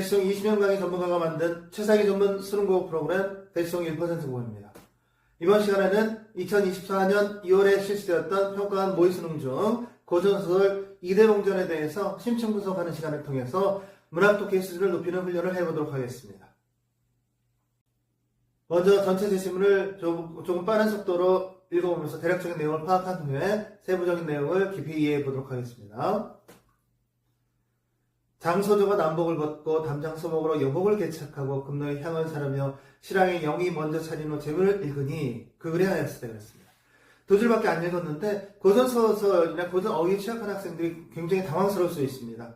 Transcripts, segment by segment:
대시송 20년 강의 전문가가 만든 최상위 전문 수능고 프로그램 대시송 1% 국어입니다. 이번 시간에는 2024년 2월에 실시되었던 평가원 모의수능 중 고전소설 이대봉전에 대해서 심층 분석하는 시간을 통해서 문학독해 수준을 높이는 훈련을 해보도록 하겠습니다. 먼저 전체 제시문을 조금 빠른 속도로 읽어보면서 대략적인 내용을 파악한 후에 세부적인 내용을 깊이 이해해 보도록 하겠습니다. 장소조가 남복을 벗고 담장소복으로 여복을 개착하고 금노의 향을 사르며 실황의 영이 먼저 차린 후 재문을 읽으니 그 글에 하였을 때 그랬습니다. 두 줄밖에 안 읽었는데 고전소설이나 고전 어휘에 취약한 학생들이 굉장히 당황스러울 수 있습니다.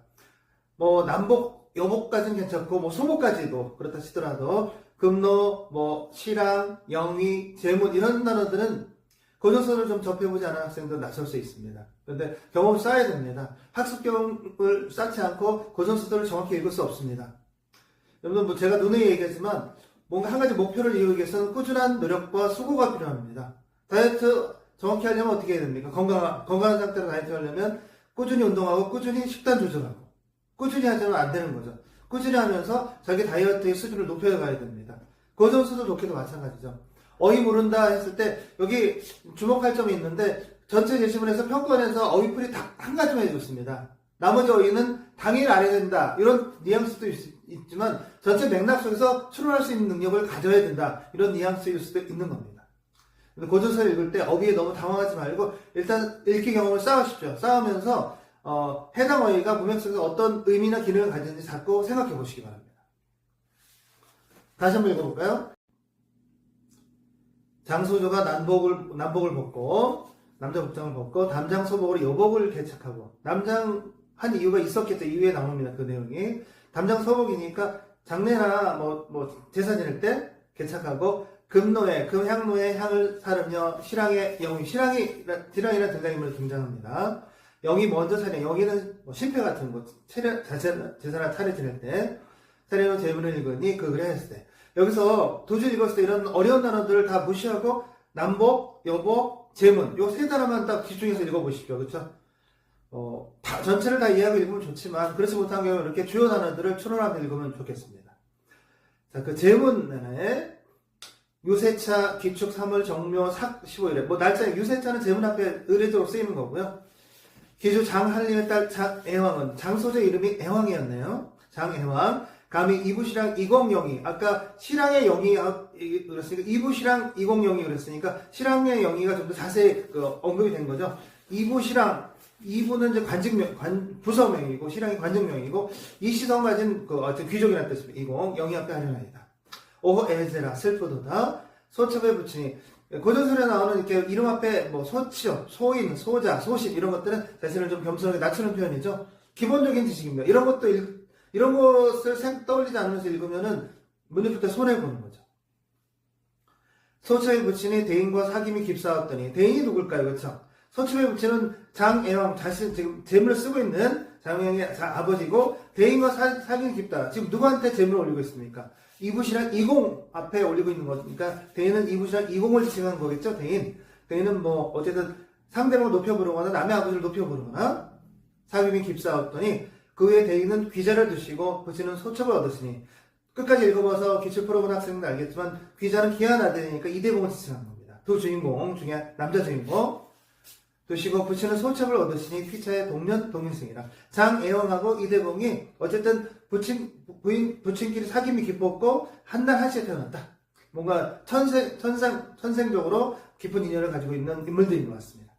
남복, 여복까지는 괜찮고 소복까지도 그렇다 치더라도 금노, 실황, 영위, 재문 이런 단어들은 고전소설을 좀 접해보지 않은 학생들은 낯설 수 있습니다. 그런데 경험을 쌓아야 됩니다. 학습 경험을 쌓지 않고 고전소설을 정확히 읽을 수 없습니다. 여러분, 제가 누누이 얘기하지만 뭔가 한 가지 목표를 이루기 위해서는 꾸준한 노력과 수고가 필요합니다. 다이어트 정확히 하려면 어떻게 해야 됩니까? 건강한 상태로 다이어트 하려면 꾸준히 운동하고 꾸준히 식단 조절하고 꾸준히 하자면 안 되는 거죠. 꾸준히 하면서 자기 다이어트의 수준을 높여가야 됩니다. 고전소설 독해도 마찬가지죠. 어휘 모른다 했을 때 여기 주목할 점이 있는데 전체 제시문에서 평가원에서 어휘풀이 딱 한 가지만 해줬습니다. 나머지 어휘는 당연히 알아야 된다 이런 뉘앙스도 있지만 전체 맥락 속에서 추론할 수 있는 능력을 가져야 된다 이런 뉘앙스일 수도 있는 겁니다. 고전서를 읽을 때 어휘에 너무 당황하지 말고 일단 읽기 경험을 쌓으십시오. 쌓으면서 해당 어휘가 문맥 속에서 어떤 의미나 기능을 가지는지 자꾸 생각해 보시기 바랍니다. 다시 한번 읽어볼까요? 장소조가 남복을 벗고 남자 복장을 벗고 담장 소복으로 여복을 개착하고 남장한 이유가 있었겠죠. 이후에 나옵니다. 그 내용이 담장 소복이니까 장례나 제사 지낼 때 개착하고 금향로의 향을 사르며 실황의 영이 실황이라는 등장인물이 등장합니다. 영이 먼저 차례 영이는 신패 같은 거 제사나 차례 지낼 때 차례로 재문을 읽으니 그 글에 했을 때 여기서 두 줄 읽었을 때 이런 어려운 단어들을 다 무시하고 남복, 여복, 재문 요 세 단어만 딱 집중해서 읽어보십시오. 그렇죠? 전체를 다 이해하고 읽으면 좋지만 그렇지 못한 경우는 이렇게 주요 단어들을 추론하면서 읽으면 좋겠습니다. 자, 그 재문에 유세차, 기축, 사물, 정묘, 삭, 15일에 날짜 유세차는 재문 앞에 의례적으로 쓰이는 거고요. 기주 장한림의 딸 장애왕은 장소제 이름이 애왕이었네요. 장애왕 감히 이부실황 20영이 아까 실황의 영이 그랬으니까 이부실황 20영이 그랬으니까 실황의 영이가 좀 더 자세히 언급이 된 거죠. 이부실황 이부는 이제 부서명이고 실황이 관직명이고 이 시성 가진 어떤 귀족이라는 뜻입니다. 20 영이 앞에 하려나이다. 오호 에제라 슬프도다 소첩에 붙이니 고전설에 나오는 이렇게 이름 앞에 소치요, 소인, 소자, 소신 이런 것들은 자신을 좀 겸손하게 낮추는 표현이죠. 기본적인 지식입니다. 이런 것을 떠올리지 않으면서 읽으면은 문제풀 때 손해보는 거죠. 소첩에 붙이니 대인과 사귐이 깁싸웠더니 대인이 누굴까요? 그렇죠? 소첩에 붙이는 장애왕 자신 지금 재물을 쓰고 있는 장애왕의 아버지고 대인과 사귐이 깊다. 지금 누구한테 재물을 올리고 있습니까? 이부시랑 이공 앞에 올리고 있는 거니까 대인은 이부시랑 이공을 지칭한 거겠죠. 대인은 어쨌든 상대방을 높여 부르거나 남의 아버지를 높여 부르거나 사귐이 깁싸웠더니 그 후에 대인은 귀자를 두시고 부치는 소첩을 얻으시니 끝까지 읽어봐서 기출 풀어본 학생은 알겠지만 귀자는 귀한 아들이니까 이대봉을 지칭한 겁니다. 두 주인공 중에 남자 주인공 두시고 부치는 소첩을 얻으시니 피차의 동년승이라 장애왕하고 이대봉이 어쨌든 부친끼리 사귐이 깊었고 한날 한시에 태어났다. 뭔가 천생적으로 깊은 인연을 가지고 있는 인물들인 것 같습니다.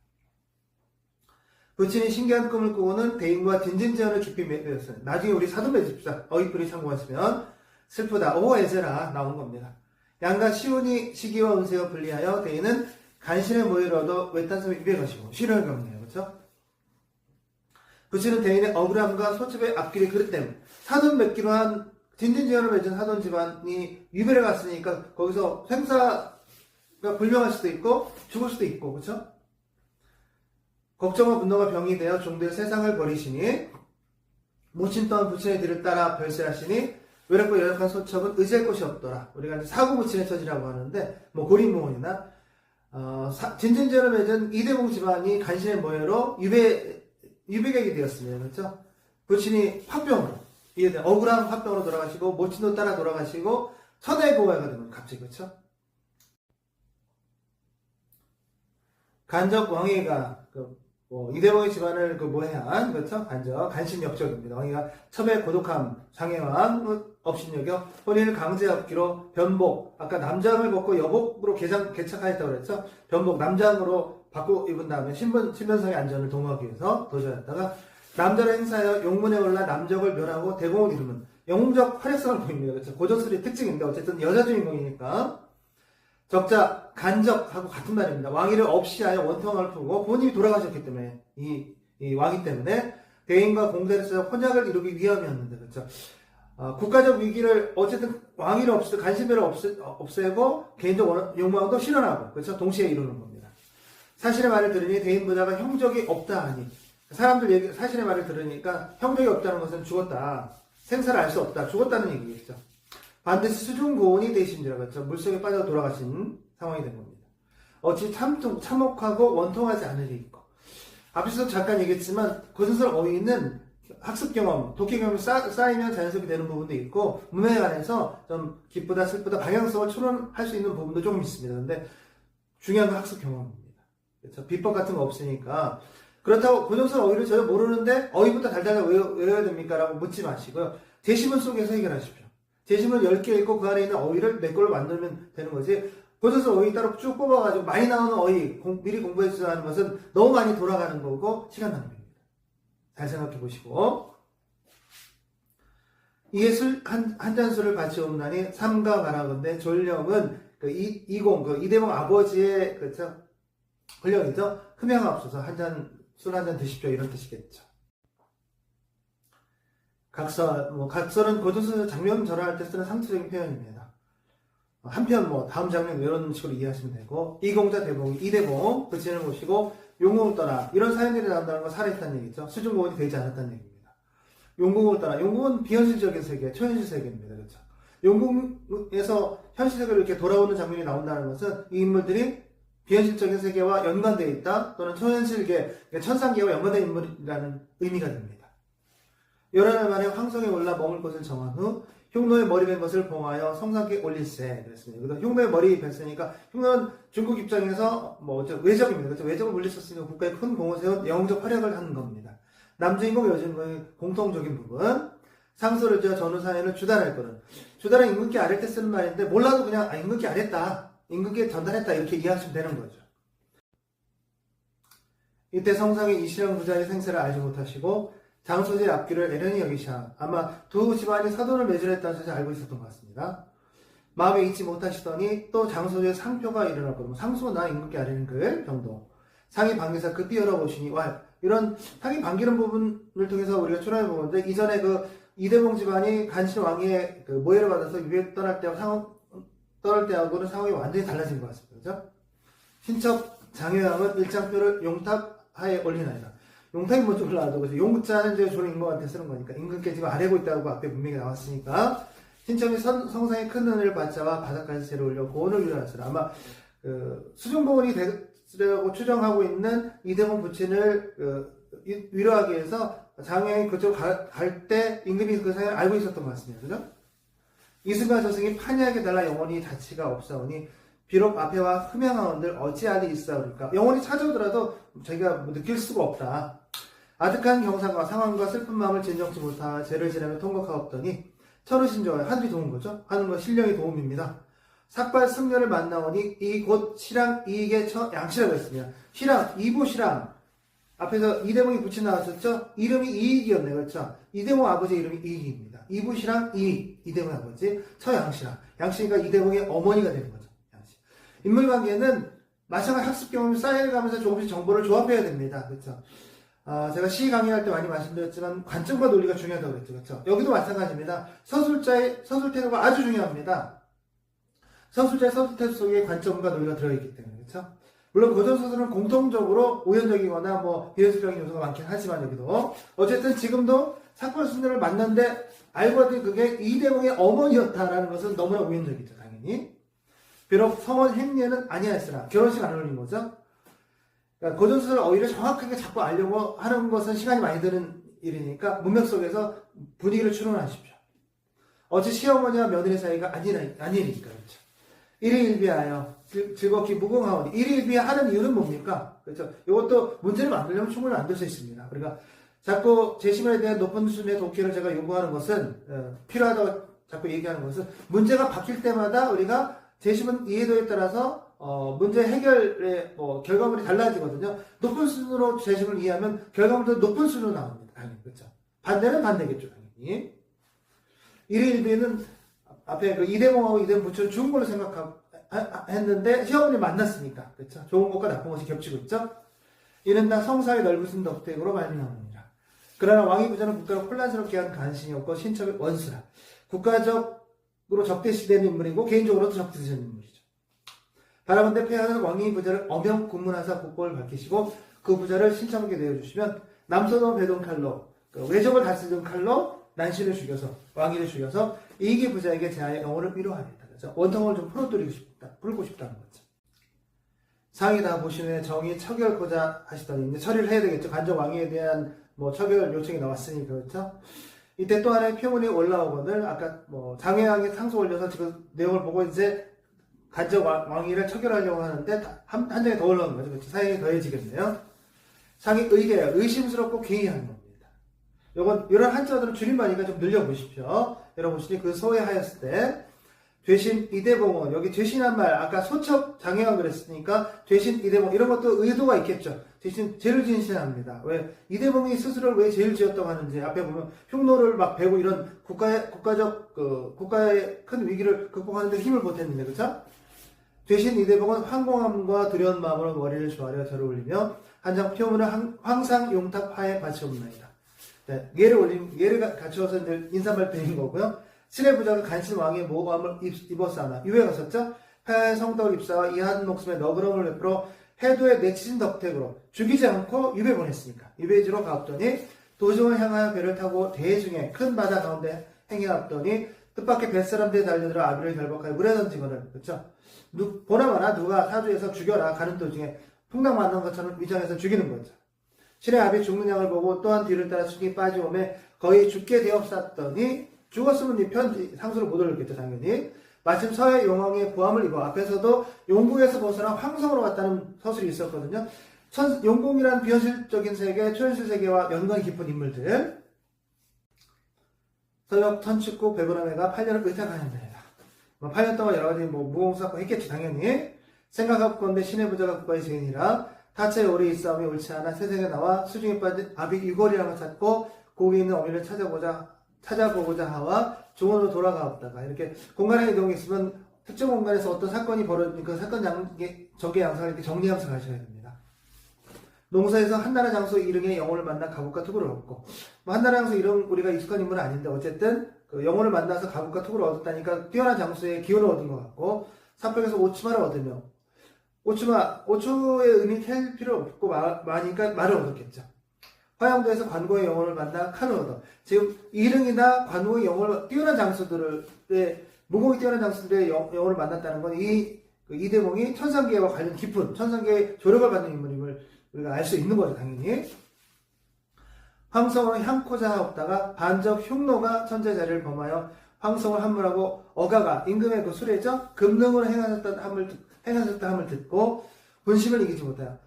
부친이 신기한 꿈을 꾸고는 대인과 진진지연을 깊이 맺었어요. 나중에 우리 사도 맺읍시다. 어휘풀이 참고하시면 슬프다. 오 에제라 나온 겁니다. 양가 시운이 시기와 운세와 분리하여 대인은 간신의 모의를 얻어 외딴 섬에 입에 가시고 실화를 겪네요. 그렇죠? 부친은 대인의 억울함과 소첩의 앞길이 그릇됨 사돈 맺기로 한 진진지연을 맺은 사돈 집안이 유배를 갔으니까 거기서 생사가 불명할 수도 있고 죽을 수도 있고 그렇죠? 걱정과 분노가 병이 되어 종들 세상을 버리시니 모친 또한 부친의 뒤를 따라 별세하시니 외롭고 연약한 소첩은 의지할 곳이 없더라. 우리가 이제 사고부친의 처지라고 하는데 고린몽원이나 진진지연을 맺은 이대봉 집안이 간신의 모해로 유배객이 되었습니다. 그렇죠? 부친이 화병으로 이게 억울한 화병으로 돌아가시고 모친도 따라 돌아가시고 천하의고가가 되는 거예요. 갑자기. 그렇죠? 간접 왕위가 이대왕의 집안을 모해한 그렇죠? 간신역적입니다. 왕위가 첩의 고독함, 장애왕 업신여겨 혼인을 강제합기로 변복, 아까 남장을 벗고 여복으로 개착하였다고 그랬죠? 변복, 남장으로 바꿔 입은 다음에 신변상의 안전을 도모하기 위해서 도전했다가 남자를 행사하여 용문에 올라 남적을 멸하고 대공을 이루는 영웅적 활약성을 보입니다. 그렇죠? 고전술의 특징인데 어쨌든 여자 주인공이니까 적자, 간접하고 같은 말입니다. 왕위를 없이 하여 원통을 풀고 본인이 돌아가셨기 때문에 이 왕위 때문에 대인과 공대를 써서 혼약을 이루기 위함이었는데 그렇죠. 국가적 위기를 어쨌든 왕위를 간신배를 없애고 개인적 욕망도 실현하고 그렇죠. 동시에 이루는 겁니다. 사실의 말을 들으니 대인 부자가 형적이 없다 하니 사람들 사실의 말을 들으니까 형적이 없다는 것은 죽었다. 생사를 알 수 없다. 죽었다는 얘기겠죠. 반드시 수중고온이 되신지라 그렇죠. 물속에 빠져 돌아가신 상황이 된 겁니다. 어찌 참혹하고 원통하지 않으리 있고. 앞에서 잠깐 얘기했지만 고전설 어휘는 학습 경험, 독해 경험이 쌓이면 자연스럽게 되는 부분도 있고 문맥에 관해서 좀 기쁘다 슬프다 방향성을 추론할 수 있는 부분도 조금 있습니다. 근데 중요한 건 학습 경험입니다. 그렇죠? 비법 같은 거 없으니까 그렇다고 고전설 어휘를 전혀 모르는데 어휘부터 달달달 외워야 됩니까? 라고 묻지 마시고요. 제시문 속에서 해결하십시오. 제시문 10개 읽고 그 안에 있는 어휘를 내 걸로 만들면 되는 거지. 고전설 어휘 따로 쭉 뽑아가지고 많이 나오는 어휘 미리 공부해주자 하는 것은 너무 많이 돌아가는 거고 시간 낭비입니다. 잘 생각해 보시고. 이에 한 잔술을 같이 온다니 삼가 말하건대 졸령은 이대왕 아버지의 그렇죠? 권력이죠. 흠양하옵소서 술 한 잔 드십시오 이런 뜻이겠죠. 각설은 고전서에서 장면 절하할 때 쓰는 상투적인 표현입니다. 한편 다음 장면 이런 식으로 이해하시면 되고 이공자 대봉, 이대봉 그 진을 모시고 용궁을 떠나 이런 사연들이 나온다는 건 살아있다는 얘기죠. 수중고원이 되지 않았다는 얘기입니다. 용궁을 떠나 용궁은 비현실적인 세계, 초현실 세계입니다. 그렇죠. 용궁에서 현실 세계로 이렇게 돌아오는 장면이 나온다는 것은 이 인물들이 비현실적인 세계와 연관되어 있다 또는 초현실계, 천상계와 연관된 인물이라는 의미가 됩니다. 여러 날 만에 황성에 올라 머물 곳을 정한 후 흉노의 머리 벤 것을 봉하여 성상께 올릴세 그랬습니다. 그래서 흉노의 머리 뵀으니까 흉노는 중국 입장에서 외적입니다. 그렇죠? 외적을 물리쳤으니까 국가에 큰 공을 세운 영웅적 활약을 하는 겁니다. 남주인공 여주인공의 공통적인 부분 상소를 지어 전후사연을 주단할 거는 주단은 임금께 아랠 때 쓰는 말인데 몰라도 그냥 임금께 아랬다 임금께 전달했다 이렇게 이해하시면 되는 거죠. 이때 성상의 이시랑 부자의 생사를 알지 못하시고 장소지의 앞길을 애련히 여기샤 아마 두 집안이 사돈을 맺으랬다는 사실을 알고 있었던 것 같습니다. 마음에 잊지 못하시더니 또 장소지의 상표가 일어났거든요. 상소나 임금께 아뢰는 글 정도. 상이 반기사 급히 열어보시니 와 이런 상이 반기는 부분을 통해서 우리가 추론해 보는데 이전에 이대봉 집안이 간신 왕의 모해를 받아서 유배 떠날 때하고는 상황이 완전히 달라진 것 같습니다. 그죠? 신첩 장효왕은 일장표를 용탑 하에 올리나이다. 용탑이 뭔지 몰라도 그래서 용자는 이제 주로 임금한테 쓰는 거니까 임금께 지금 아뢰고 있다고 앞에 분명히 나왔으니까 신첩이 성상의 큰 은혜를 받자와 바닥까지 재를 올려 고원을 위로하시라. 아마 수중고원이 되라고 추정하고 있는 이대봉 부친을 위로하기 위해서 장효왕이 그쪽 갈 때 임금이 그 사연을 알고 있었던 것 같습니다. 그죠? 이승과 저승이 판이하게 달라 영원히 자치가 없사오니 비록 앞에와 흠양하원들 어찌하리 있사오리까. 영원히 찾아오더라도 자기가 느낄 수가 없다. 아득한 경상과 상황과 슬픈 마음을 진정치 못하 죄를 지나며 통곡하옵더니 천우신조가 하늘이 도운 거죠. 하늘과 신령이 도움입니다. 삭발 승려를 만나오니 이 곧 실랑 이익의 양씨라고 했습니다. 실랑, 이부실랑 앞에서 이대봉이 붙여 나왔었죠. 이름이 이익이었네요. 그렇죠. 이대봉 아버지 이름이 이익입니다. 이부실랑 이익, 이대봉 아버지 처양씨랑 양씨가 이대봉의 어머니가 되는 거죠. 양씨. 인물관계는 마찬가지 학습 경험이 쌓여가면서 조금씩 정보를 조합해야 됩니다. 그렇죠. 제가 시 강의할 때 많이 말씀드렸지만 관점과 논리가 중요하다고 그랬죠. 그렇죠? 여기도 마찬가지입니다. 서술태도가 아주 중요합니다. 서술태 속에 관점과 논리가 들어있기 때문에 그렇죠? 물론 고전서술은 공통적으로 우연적이거나 비현실적인 요소가 많긴 하지만 여기도 어쨌든 지금도 사건 순례를 만났는데 알고 봤더니 그게 이대봉의 어머니였다라는 것은 너무나 우연적이죠. 당연히. 비록 성원 행례는 아니하였으나 결혼식 안 올린 거죠. 그러니까 고전서술 어휘를 정확하게 잡고 알려고 하는 것은 시간이 많이 드는 일이니까 문맥 속에서 분위기를 추론하십시오. 어찌 시어머니와 며느리 사이가 아니니까 그렇죠. 일희일비하여 즐겁게 무궁하오니 일희일비하는 이유는 뭡니까? 그렇죠. 이것도 문제를 만들려면 충분히 만들 수 있습니다. 그러니까 자꾸 재심에 대한 높은 수준의 독해를 제가 요구하는 것은 필요하다고 자꾸 얘기하는 것은 문제가 바뀔 때마다 우리가 재심은 이해도에 따라서 문제 해결의 결과물이 달라지거든요. 높은 수준으로 재심을 이해하면 결과물도 높은 수준으로 나옵니다. 당연히 그렇죠. 반대는 반대겠죠. 당연히. 일희일비는 앞에 그 이대봉하고 이대봉 부처를 죽은 걸로 생각했는데 시어머니 만났으니까 그렇죠. 좋은 것과 나쁜 것이 겹치고 있죠. 이는 다 성사의 넓으신 덕택으로 말미암느니라. 그러나 왕위 부자는 국가를 혼란스럽게 한 간신이 없고 신척의 원수라. 국가적으로 적대시되는 인물이고 개인적으로도 적대시되는 인물이죠. 바라본대 폐하는 왕위 부자를 엄형 군문하사 국법을 밝히시고 그 부자를 신참하게 내어주시면 남서동 배동 칼로 외적을 다스리던 칼로 난신을 죽여서 왕위를 죽여서 이기 부자에게 제하의 영혼을 위로하겠다. 그래서 원통을 좀 풀고 싶다는 거죠. 상이 다 보신 후에 정의 처결고자 하시더니 이제 처리를 해야 되겠죠. 간접 왕위에 대한 처결 요청이 나왔으니까 그렇죠. 이때 또 하나의 표문이 올라오거든. 아까 장외왕이 상소 올려서 지금 내용을 보고 이제 간접 왕위를 처결하려고 하는데 한 장에 더 올라오는 거죠. 그렇죠. 사형이 더해지겠네요. 상이 의심스럽고 괴이한 겁니다. 이런 한자들은 줄임말이니까 좀 늘려보십시오. 여러분들이 그 소외하였을 때 되신 이대봉은 여기 되신한 말 아까 소첩 장애가 그랬으니까 되신 이대봉 이런 것도 의도가 있겠죠. 대신 죄를 지은 신합니다. 왜 이대봉이 스스로를 왜 죄를 지었다고 하는지 앞에 보면 흉노를 막 베고 이런 국가의 큰 위기를 극복하는데 힘을 보탰는데 그렇죠? 되신 이대봉은 황공함과 두려운 마음으로 머리를 조아려 절을 올리며 한장 표문을 황상 용탑 하에 바치옵나이다. 네, 예를 갖추어서 이제 인사발표인 거고요. 신의 부자가 간신 왕의 모함을 입었사나 유해 갔었죠. 폐하의 성덕을 입사와 이한 목숨에 너그러움을 베풀어 해도에 내치신 덕택으로 죽이지 않고 유배 보냈으니까 유배지로 가옵더니 도중을 향하여 배를 타고 대중에 큰 바다 가운데 행해왔더니 뜻밖의 뱃사람들이 달려들어 아비를 결박하여 물에 던지거늘 그렇죠. 보나마나 누가 사주에서 죽여라 가는 도중에 풍랑 만난 것처럼 위장해서 죽이는 거죠. 신의 아비 죽는 양을 보고 또한 뒤를 따라 순이 빠지오매 거의 죽게 되었었더니 죽었으면 이 편지 상수를 못 올렸겠죠 당연히. 마침 서해 용왕의 부함을 입어 앞에서도 용궁에서 벗어나 황성으로 갔다는 서술이 있었거든요. 용궁이란 비현실적인 세계, 초현실 세계와 연관이 깊은 인물들. 서역 천축국 배부람회가 8년을 의탁하였나이다. 8년 동안 여러 가지 무공사고 했겠죠 당연히. 생각하건대 신의 부자가 국가의 죄인이라 타체에 오래 있사오며 옳지 않아 세상에 나와 수중에 빠진 아비 유골이라고 찾고 거기 있는 어미를 찾아보고자 하와 중원으로 돌아가었다가 이렇게 공간의 이동이 있으면 특정 공간에서 어떤 사건이 벌어지니 그 사건 적의 양상을 이렇게 정리하면서 가셔야 됩니다. 농사에서 한나라 장소 일흥의 영혼을 만나 가국과 투구를 얻고 한나라 장소 일흥 우리가 익숙한 인물은 아닌데 어쨌든 그 영혼을 만나서 가국과 투구를 얻었다니까 뛰어난 장소에 기운을 얻은 것 같고 사평에서 오치마를 얻으며 오추의 의미 캘 필요 없고 많으니까 말을 얻었겠죠. 화양도에서 관고의 영혼을 만나 칼을 얻어. 지금 일흥이나 관고의 영혼을 뛰어난 장수들의 무공이 뛰어난 장수들의 영혼을 만났다는 건 이대몽이 천상계와 관련 깊은 천상계의 조력을 받는 인물임을 우리가 알 수 있는 거죠 당연히. 황성을 향코자 하옵다가 반적 흉노가 천재 자리를 범하여 황성을 함물하고 어가가 임금의 그 수레죠 금능으로 행하셨다 함을 듣고 본심을 이기지 못하여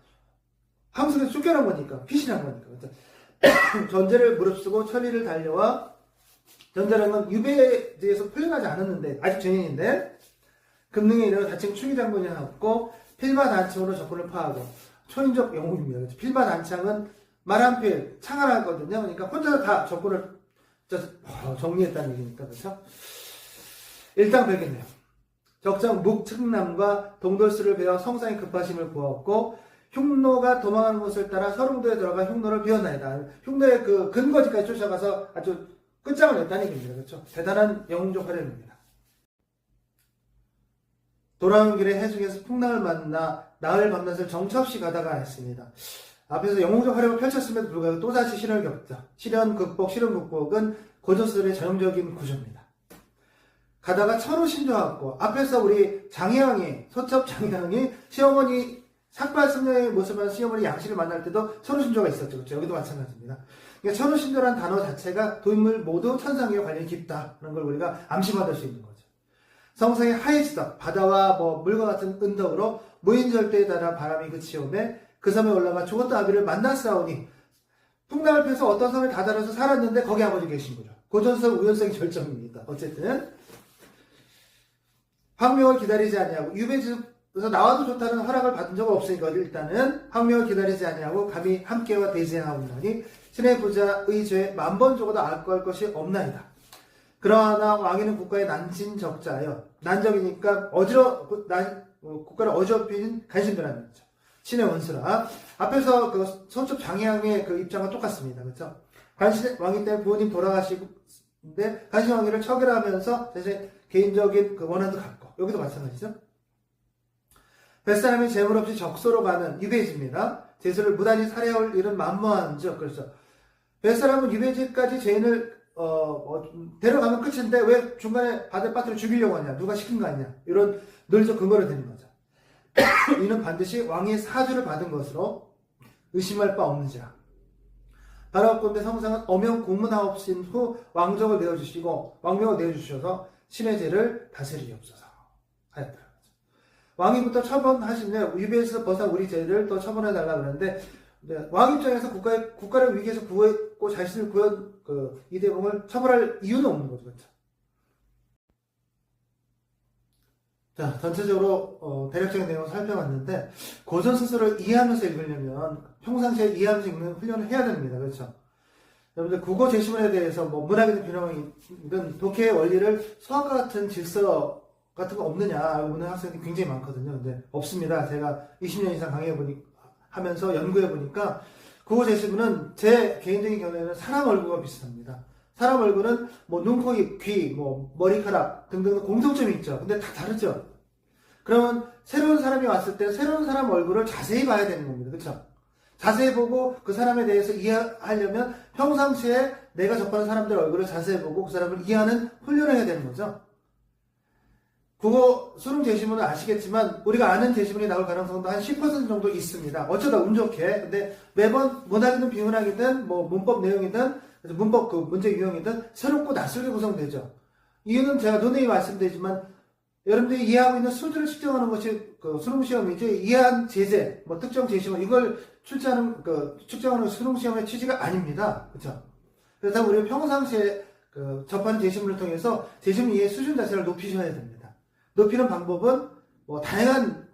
황성에서 쫓겨난 거니까 피신한 거니까 그렇죠? 전제를 무릅쓰고 천리를 달려와 전제라는 건 유배에 대해서 풀려나지 않았는데 아직 죄인인데 금능에 이르러 다친 충희 장군이 하였고 필마 단창으로 적군을 파하고 초인적 영웅입니다. 그렇죠? 필마 단창은 말 한 필 창하라거든요. 그러니까 혼자서 다 적군을 정리했다는 얘기니까 그렇죠? 일당백이네요. 적장 묵측남과 동돌수를 베어 성상의 급하심을 구하였고 흉노가 도망하는 곳을 따라 서릉도에 들어가 흉노를 비웠나이다. 흉노의 그 근거지까지 쫓아가서 아주 끝장을 냈다는 얘기입니다. 그렇죠? 대단한 영웅적 활약입니다. 돌아오는 길에 해중에서 풍랑을 만나 나흘 밤낮을 정처없이 가다가 했습니다. 앞에서 영웅적 활약을 펼쳤음에도 불구하고 또다시 시련을 겪자. 시련 극복은 고조술의 전형적인 구조입니다. 가다가 철우 신조하고 앞에서 우리 장혜왕이 소첩 장혜왕이 시어머니 삭발승려의 모습을 시어머니 양씨를 만날 때도 철우 신조가 있었죠. 그렇죠? 여기도 마찬가지입니다. 그러니까 천우신조라는 단어 자체가 도인물 모두 천상계와 관련이 깊다는 걸 우리가 암시받을 수 있는 거죠. 성상의 하얘지덕, 바다와 물과 같은 은덕으로 무인절대에 달한 바람이 그치오매 그 섬에 올라가 죽었던 아비를 만났사오니 풍랑을 피해서 어떤 섬에 다다라서 살았는데 거기 아버지 계신 거죠. 고전성 우연성이 절정입니다. 어쨌든 황명을 기다리지 아니하고 유배지에서 나와도 좋다는 허락을 받은 적은 없으니까 일단은 황명을 기다리지 아니하고 감히 함께와 대쟁하옵나니 신의 부자의 죄 만번 죽어도 알거할 것이 없나이다. 그러나 왕위는 국가의 난진적자여 난적이니까 국가를 어지럽히는 간신배라는 거죠. 신의 원수라. 앞에서 그 손톱 장양의 그 입장과 똑같습니다. 그렇죠? 간신 왕위 때문에 부모님 돌아가시는데 간신 왕위를 처결하면서 대신 개인적인 그 원한도 갖고 여기도 마찬가지죠. 뱃사람이 재물 없이 적소로 가는 유배지입니다. 제수를 무단히 살해할 일은 만무한즉 그렇죠. 뱃사람은 유배지까지 죄인을 데려가면 끝인데 왜 중간에 바다에 빠뜨려 죽이려고 하냐? 누가 시킨 거 아니냐? 이런 논리적 근거를 대는 거죠. 이는 반드시 왕의 사주를 받은 것으로 의심할 바 없는지라. 바라옵건대 성상은 엄형 고문하옵신 후 왕족을 내어주시고 왕명을 내어주셔서 신의 죄를 다스리옵소서 하였더라. 왕위부터 처분하시면 유배에서 벗어난 우리 죄를 또 처분해달라 그러는데 왕 입장에서 국가를 위기에서 구했고 자신을 구한 이대봉을 처벌할 이유는 없는 거죠. 그렇죠? 자, 전체적으로 대략적인 내용을 살펴봤는데 고전 스스로를 이해하면서 읽으려면 평상시에 이해하면서 읽는 훈련을 해야 됩니다. 그렇죠? 여러분들 국어 제시문에 대해서 문학이든 비문학이든 독해의 원리를 수학과 같은 질서 같은 거 없느냐 알고 묻는 학생이 굉장히 많거든요. 근데 없습니다. 제가 20년 이상 하면서 연구해보니까 국어 제시문은 제 개인적인 견해는 사람 얼굴과 비슷합니다. 사람 얼굴은 눈, 코, 입, 귀, 머리카락 등등 공통점이 있죠. 근데 다 다르죠. 그러면 새로운 사람이 왔을 때 새로운 사람 얼굴을 자세히 봐야 되는 겁니다. 그렇죠? 자세히 보고 그 사람에 대해서 이해하려면 평상시에 내가 접하는 사람들 얼굴을 자세히 보고 그 사람을 이해하는 훈련을 해야 되는 거죠. 국어 수능 제시문은 아시겠지만 우리가 아는 제시문이 나올 가능성도 한 10% 정도 있습니다. 어쩌다 운 좋게. 근데 매번 문학이든 비문학이든 문법 내용이든 문법 문제 유형이든 새롭고 낯설게 구성되죠. 이유는 제가 논의에 말씀드리지만 여러분들이 이해하고 있는 수준을 측정하는 것이 수능 시험이지 이해한 제재, 특정 제시문 이걸 측정하는 수능 시험의 취지가 아닙니다. 그렇죠? 그래서 우리가 평상시에 접하는 제시문을 통해서 제시문 이해 수준 자체를 높이셔야 됩니다. 높이는 방법은 다양한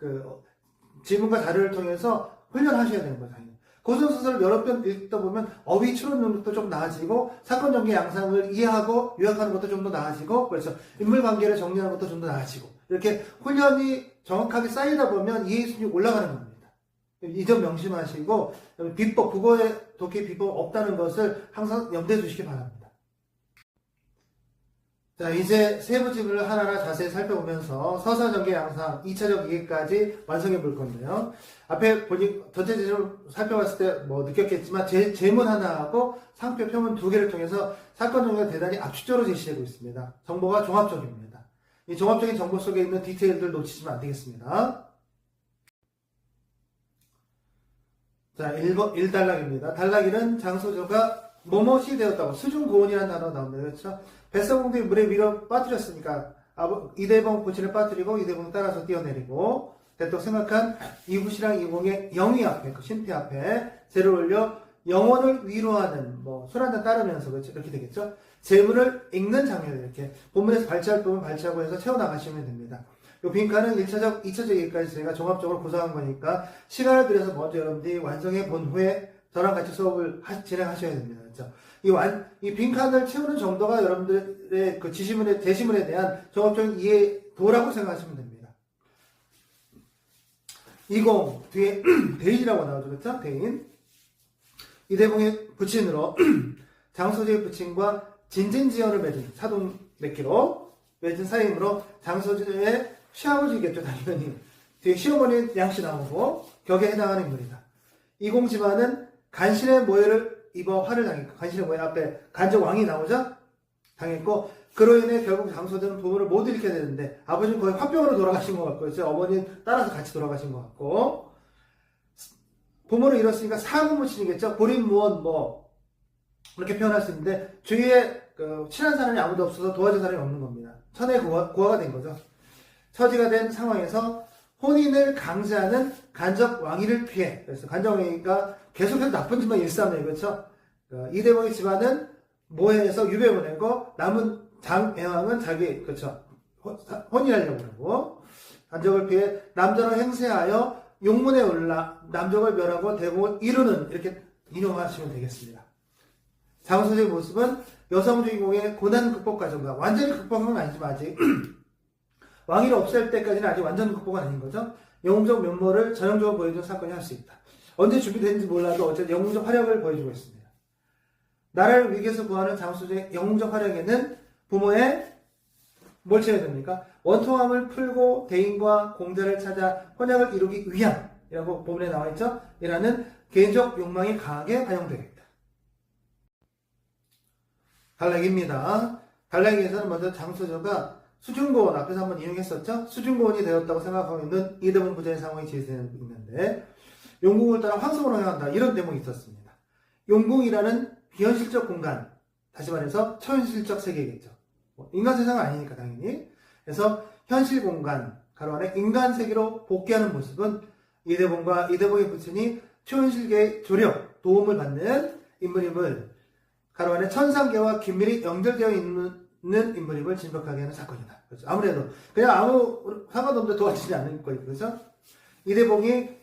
지문과 자료를 통해서 훈련하셔야 되는 거예요. 고전소설을 여러 편 읽다 보면 어휘 추론 능력도 좀 나아지고 사건 전개 양상을 이해하고 요약하는 것도 좀 더 나아지고 그래서 인물관계를 정리하는 것도 좀 더 나아지고 이렇게 훈련이 정확하게 쌓이다 보면 이해 수준이 올라가는 겁니다. 이 점 명심하시고 비법, 국어의 독해 비법 없다는 것을 항상 염두에 두시기 바랍니다. 자, 이제 세부 지문을 하나하나 자세히 살펴보면서 서사 전개 양상 2차적 이해까지 완성해 볼 건데요. 앞에 전체 지문을 살펴봤을 때 느꼈겠지만 제문 하나하고 상표 표문 2개를 통해서 사건 전개가 대단히 압축적으로 제시되고 있습니다. 정보가 종합적입니다. 이 종합적인 정보 속에 있는 디테일들 놓치시면 안 되겠습니다. 자, 1단락입니다. 단락에는 장소조가 뭐뭇이 되었다고 수중고온이라는 단어가 나옵니다. 그렇죠? 뱃사공들이 물에 밀어 빠뜨렸으니까 이대봉 부친을 빠뜨리고 이대봉 따라서 뛰어내리고 대떡 생각한 이구시랑 이공의 영위 앞에 신패 앞에 재를 올려 영혼을 위로하는 술 한잔 따르면서 그렇죠? 이렇게 되겠죠? 재물을 읽는 장면을 이렇게 본문에서 발췌할 부분 발췌하고 해서 채워나가시면 됩니다. 이 빈칸은 1차적, 2차적 얘기까지 저희가 종합적으로 구성한 거니까 시간을 들여서 먼저 여러분들이 완성해 본 후에 저랑 같이 수업을 진행하셔야 됩니다. 그렇죠? 이 빈칸을 채우는 정도가 여러분들의 제시문에 대한 종합적인 이해도라고 생각하시면 됩니다. 20, 뒤에 대인이라고 나오죠. 그렇죠? 대인. 이대봉의 부친으로 장소재의 부친과 진진지연을 맺은 사돈 맺기로 맺은 사이므로 장소재의 시아버지겠죠. 당연히. 뒤에 시어머니 양씨 나오고 격에 해당하는 인물이다. 이공 집안은 간신의 모해를 입어 화를 당했고 간신의 모해 앞에 간적 왕이 나오자 당했고 그로 인해 결국 장소들은 부모를 못 잃게 되는데 아버지는 거의 화병으로 돌아가신 것 같고 이제 어머니는 따라서 같이 돌아가신 것 같고 부모를 잃었으니까 사고무친이겠죠. 보림무원 그렇게 표현할 수 있는데 주위에 친한 사람이 아무도 없어서 도와줄 사람이 없는 겁니다. 천의 고아가 된 거죠. 처지가 된 상황에서 혼인을 강제하는 간접 왕위를 피해, 그래서 간접 왕위가 계속해서 나쁜 짓만 일삼네요. 그렇죠? 이대봉의 집안은 모해에서 유배 보내고 남은 장애왕은 자기, 그렇죠, 혼인하려고 그러고, 간접을 피해 남자로 행세하여 용문에 올라 남적을 멸하고 대봉을 이루는, 이렇게 인용하시면 되겠습니다. 장소재의 모습은 여성 주인공의 고난 극복 과정과 완전히 극복한 건 아니지만 아직 왕위를 없앨 때까지는 아직 완전 극복은 아닌 거죠. 영웅적 면모를 전형적으로 보여준 사건이 할 수 있다. 언제 준비되는지 몰라도 어쨌든 영웅적 활약을 보여주고 있습니다. 나라를 위기에서 구하는 장소재의 영웅적 활약에는 부모의 뭘 채워야 됩니까? 원통함을 풀고 대인과 공자를 찾아 혼약을 이루기 위함이라고 본문에 나와 있죠. 이라는 개인적 욕망이 강하게 반영되겠다. 달락입니다. 달락에서는 먼저 장소저가 수중고원, 앞에서 한번 인용했었죠. 수중고원이 되었다고 생각하고 있는 이대봉 부자의 상황이 제시되고 있는데, 용궁을 따라 황성으로 향한다, 이런 대목이 있었습니다. 용궁이라는 비현실적 공간, 다시 말해서 초현실적 세계겠죠. 인간 세상은 아니니까 당연히. 그래서 현실 공간, 가로 안에 인간 세계로 복귀하는 모습은 이대봉과 이대봉의 부친이 초현실계의 조력, 도움을 받는 인물임을, 가로 안에 천상계와 긴밀히 연결되어 있는 인물임을 진박하게 하는 사건이다. 그렇죠? 아무래도 그냥 아무 상관없는데 도와주지 않을 거예요. 그렇죠? 이대봉이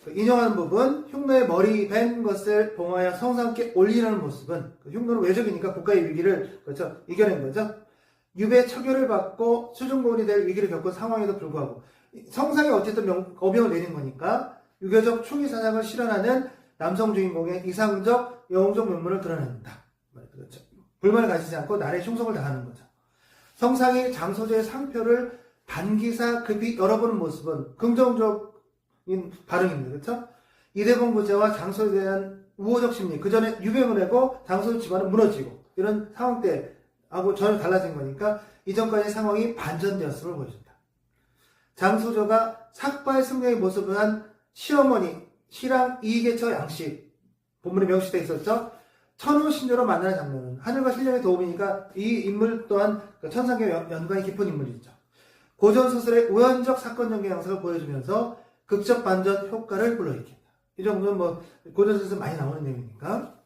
인용하는 부분, 흉노의 머리 벤 것을 봉하여 성상께 올리라는 모습은, 흉노는 외적이니까 국가의 위기를, 그렇죠, 이겨낸 거죠. 유배 처교를 받고 수중고원이 될 위기를 겪은 상황에도 불구하고 성상이 어쨌든 어명을 내린 거니까 유교적 초기 사상을 실현하는 남성 주인공의 이상적 영웅적 면모를 드러낸다. 그렇죠. 불만을 가지지 않고 나라의 충성을 다하는 거죠. 성상이 장소재의 상표를 반기사 급히 열어보는 모습은 긍정적인 반응입니다. 그렇죠? 이대봉 부자와 장소에 대한 우호적 심리, 그 전에 유배를 내고 장소 집안은 무너지고 이런 상황 때하고 전혀 달라진 거니까 이전까지 상황이 반전되었음을 보여준다. 장소저가 삭발 승려의 모습을 한 시어머니, 시랑 이계처 양씨, 본문에 명시되어 있었죠. 천우신녀로 만나는 장면은 하늘과 신령의 도움이니까 이 인물 또한 천상계 연관이 깊은 인물이죠. 고전소설의 우연적 사건 전개 양상을 보여주면서 극적 반전 효과를 불러일으킨다. 이 정도는 뭐 고전소설 많이 나오는 내용이니까.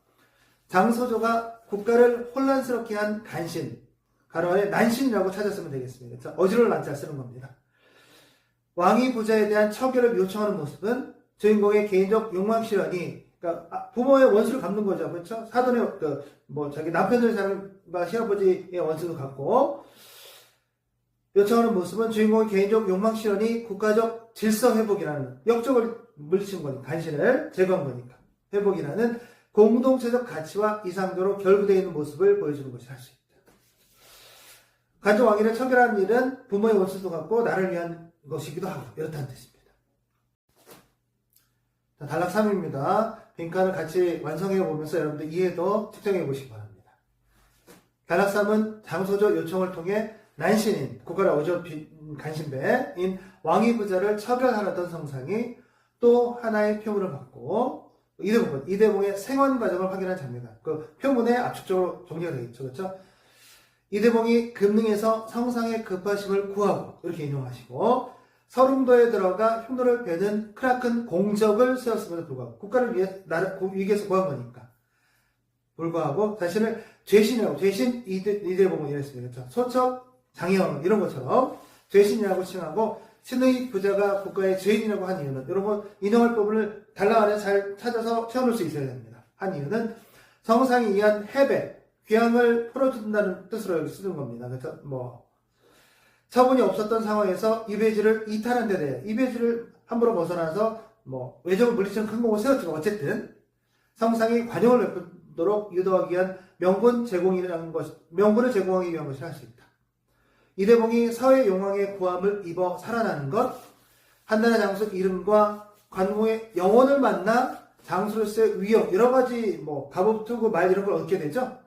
장소저가 국가를 혼란스럽게 한 간신, 가로에 난신이라고 찾았으면 되겠습니다. 그렇죠? 어지러울 난자 쓰는 겁니다. 왕이 부자에 대한 처결을 요청하는 모습은 주인공의 개인적 욕망 실현이, 그러니까 부모의 원수를 갚는 거죠. 그렇죠? 사돈의 자기 남편의 사람과 시아버지의 원수도 갚고, 요청하는 모습은 주인공의 개인적 욕망 실현이 국가적 질서 회복이라는, 역적을 물리친 거니까, 간신을 제거한 거니까 회복이라는 공동체적 가치와 이상적으로 결부되어 있는 모습을 보여주는 것이 할 수 있다. 간접 왕위를 처결하는 일은 부모의 원수도 갚고 나를 위한 것이기도 하고, 이렇다는 뜻입니다. 자, 단락 3입니다. 빈칸을 같이 완성해 보면서 여러분들 이해도 측정해 보시기 바랍니다. 단락 3은 장소적 요청을 통해 난신인, 국가를 어지럽힌 간신배인 왕위 부자를 처결하려던 성상이 또 하나의 표문을 받고, 이대봉의 생원 과정을 확인한 장면이다. 그 표문에 압축적으로 정리가 되겠죠. 그렇죠? 이대봉이 금능에서 성상의 급하심을 구하고, 이렇게 인용하시고, 서름도에 들어가 흉노를 베는 크나큰 공적을 세웠음에도 불구하고, 국가를 위해, 위기에서 구한 거니까. 불구하고, 자신을 죄신이라고, 죄신 이대봉은 이랬습니다. 그렇죠? 소첩, 장애원, 이런 것처럼 죄신이라고 칭하고, 신의 부자가 국가의 죄인이라고 한 이유는, 이런 거 인용할 부분을 단락 안에 잘 찾아서 채워놓을 수 있어야 됩니다. 한 이유는 성상이 이한 해배, 귀향을 풀어준다는 뜻으로 여기 쓰는 겁니다. 그래서 처분이 없었던 상황에서 유배지를 이탈한 데 대해, 유배지를 함부로 벗어나서 외적을 물리치는 큰 공을 세웠지만 어쨌든 성상이 관용을 베풀도록 유도하기 위한 명분을 제공하기 위한 것이라 할 수 있다. 이대봉이 사회 용왕의 고함을 입어 살아나는 것, 한나라 장수 이름과 관공의 영혼을 만나 장수로서의 위엄, 여러 가지 갑옷 투구 말 이런 걸 얻게 되죠.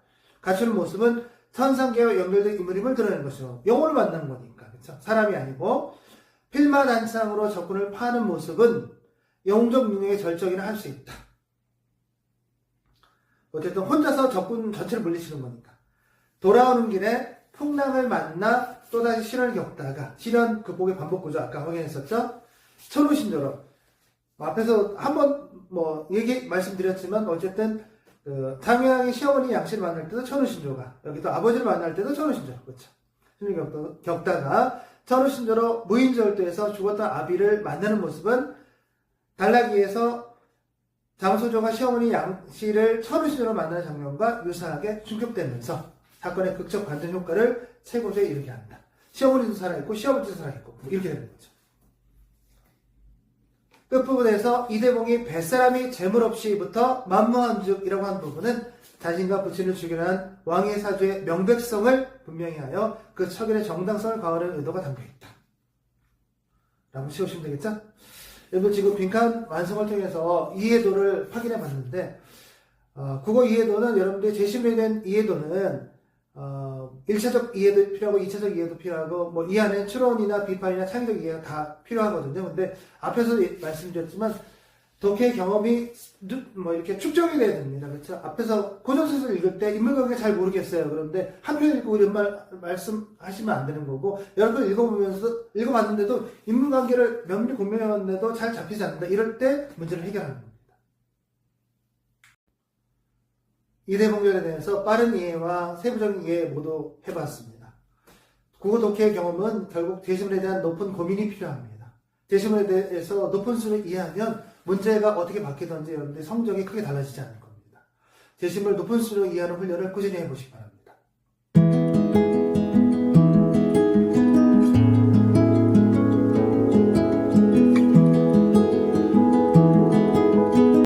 갖추는 모습은 천상계와 연결된 인물임을 드러내는 것이죠. 영혼을 만나는 거니까, 그렇죠? 사람이 아니고 필마단상으로 적군을 파는 모습은 영웅적 능력의 절정이라 할 수 있다. 어쨌든 혼자서 적군 전체를 물리치는 거니까. 돌아오는 길에 풍랑을 만나 또다시 시련을 겪다가, 시련 극복의 반복 구조 아까 확인했었죠? 천우신조로. 앞에서 한번 말씀드렸지만 어쨌든 장유양이 시어머니 양씨를 만날 때도 천우신조가, 여기도 아버지를 만날 때도 천우신조, 그렇죠? 시련을 겪다가 천우신조로 무인절도에서 죽었던 아비를 만나는 모습은 단락위에서 장소조가 시어머니 양씨를 천우신조로 만나는 장면과 유사하게 중첩되면서 사건의 극적 반전 효과를 최고조에 이르게 한다. 시어머니도 살아있고 시아버지도 살아있고 이렇게 되는 거죠. 끝부분에서 이대봉이 뱃사람이 재물 없이부터 만무한죽이라고 한 부분은 자신과 부친을 죽이려 한 왕의 사주의 명백성을 분명히 하여 그 척인의 정당성을 가하는 의도가 담겨있다. 라고 씌우시면 되겠죠? 여러분 지금 빈칸 완성을 통해서 이해도를 확인해 봤는데 국어 이해도는 여러분들이 재심에 대한 이해도는 1차적 이해도 필요하고 2차적 이해도 필요하고 이 안에 추론이나 비판이나 창의적 이해가 다 필요하거든요. 근데 앞에서 말씀드렸지만 독해의 경험이 이렇게 축적이 돼야 됩니다. 그렇죠? 앞에서 고전서를 읽을 때 인물관계 잘 모르겠어요. 그런데 한 편 읽고 이런 말씀하시면 안 되는 거고 여러 편 읽어봤는데도 인물관계를 면밀히 공명해왔는데도 잘 잡히지 않는다. 이럴 때 문제를 해결하는 겁니다. 이대봉절에 대해서 빠른 이해와 세부적인 이해 모두 해봤습니다. 국어 독해의 경험은 결국 제시문에 대한 높은 고민이 필요합니다. 제시문에 대해서 높은 수를 이해하면 문제가 어떻게 바뀌든지 여러분들의 성적이 크게 달라지지 않을 겁니다. 제시문을 높은 수로 이해하는 훈련을 꾸준히 해보시기 바랍니다.